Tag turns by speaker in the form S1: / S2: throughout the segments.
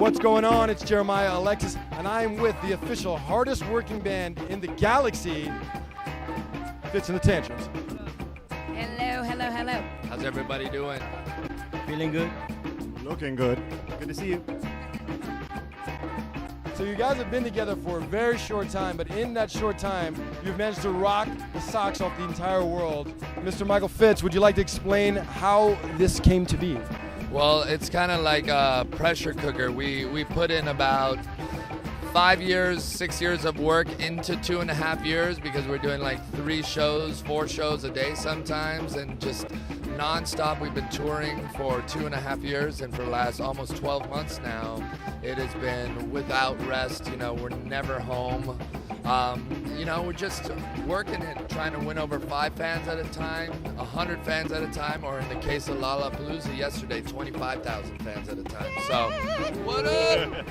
S1: What's going on? It's Jeremiah Alexis, and I'm with the official hardest working band in the galaxy, Fitz and The Tantrums.
S2: Hello, hello, hello.
S3: How's everybody doing?
S4: Feeling good?
S5: Looking good. Good to see you.
S1: So you guys have been together for a very short time, but in that short time, you've managed to rock the socks off the entire world. Mr. Michael Fitz, would you like to explain how this came to be?
S3: Well, it's kind of like a pressure cooker. We put in about 5 years, 6 years of work into 2.5 years because we're doing like 3 shows, 4 shows a day sometimes, and just non-stop. We've been touring for 2.5 years, and for the last almost 12 months now, it has been without rest. You know, we're never home. You know, we're just working it, trying to win over 5 fans at a time, 100 fans at a time, or in the case of Lollapalooza yesterday, 25,000 fans at a time. So, what up?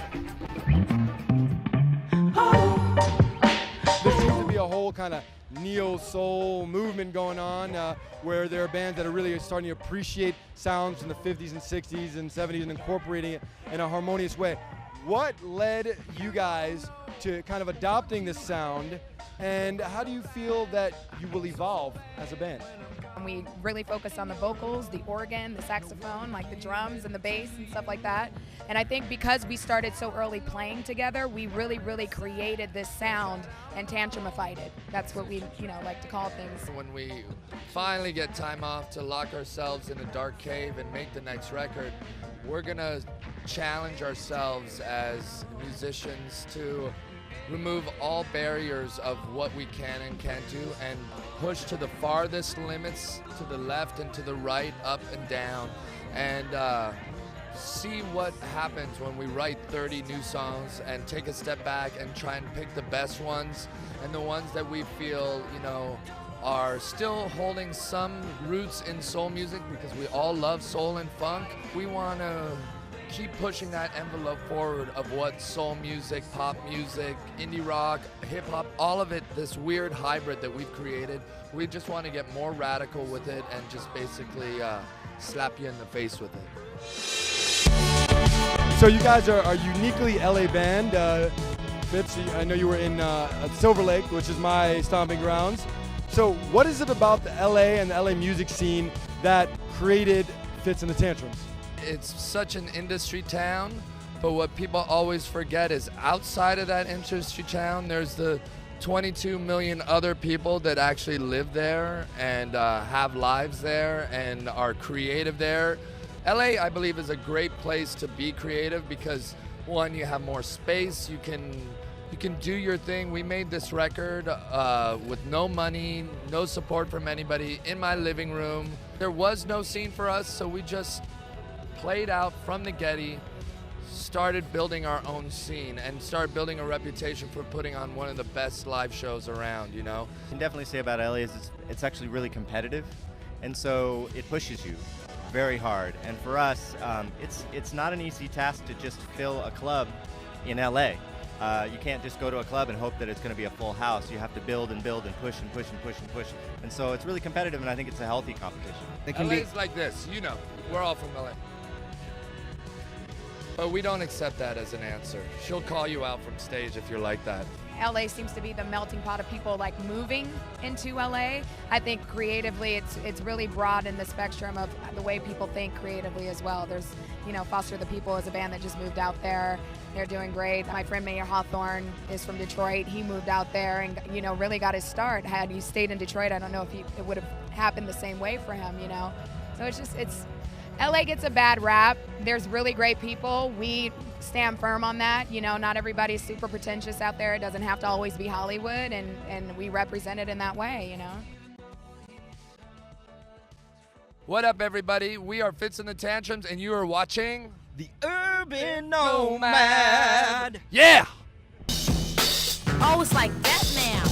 S1: There seems to be a whole kind of neo-soul movement going on where there are bands that are really starting to appreciate sounds from the 50s and 60s and 70s and incorporating it in a harmonious way. What led you guys to kind of adopting this sound, and how do you feel that you will evolve as a band?
S2: We really focus on the vocals, the organ, the saxophone, like the drums and the bass and stuff like that. And I think because we started so early playing together, we really created this sound and tantrumified it. That's what we, like to call things.
S3: When we finally get time off to lock ourselves in a dark cave and make the next record, we're gonna challenge ourselves as musicians to remove all barriers of what we can and can't do and push to the farthest limits, to the left and to the right, up and down, and see what happens when we write 30 new songs and take a step back and try and pick the best ones and the ones that we feel, are still holding some roots in soul music, because we all love soul and funk. We want to keep pushing that envelope forward of what soul music, pop music, indie rock, hip hop, all of it, this weird hybrid that we've created. We just want to get more radical with it and just basically slap you in the face with it.
S1: So you guys are a uniquely LA band. Fitz, I know you were in Silver Lake, which is my stomping grounds. So what is it about the LA and the LA music scene that created Fitz and The Tantrums?
S3: It's such an industry town, but what people always forget is outside of that industry town, there's the 22 million other people that actually live there and have lives there and are creative there. LA, I believe, is a great place to be creative because, one, you have more space, you can do your thing. We made this record with no money, no support from anybody, in my living room. There was no scene for us, so we just played out from the Getty, started building our own scene, and started building a reputation for putting on one of the best live shows around,
S4: I can definitely say about LA is it's actually really competitive, and so it pushes you very hard. And for us, it's not an easy task to just fill a club in LA. You can't just go to a club and hope that it's going to be a full house. You have to build and build and push and push and push and push. And so it's really competitive, and I think it's a healthy competition.
S3: LA's like this, we're all from LA. But we don't accept that as an answer. She'll call you out from stage if you're like that.
S2: LA seems to be the melting pot of people like moving into LA. I think creatively it's really broad in the spectrum of the way people think creatively as well. There's, Foster the People is a band that just moved out there. They're doing great. My friend Mayor Hawthorne is from Detroit. He moved out there and, really got his start. Had he stayed in Detroit, I don't know if it would have happened the same way for him, So it's LA gets a bad rap. There's really great people. We stand firm on that. Not everybody's super pretentious out there. It doesn't have to always be Hollywood, and we represent it in that way,
S3: What up, everybody? We are Fitz and The Tantrums, and you are watching
S4: The Urban Nomad.
S3: Yeah!
S6: Oh, it's like that now.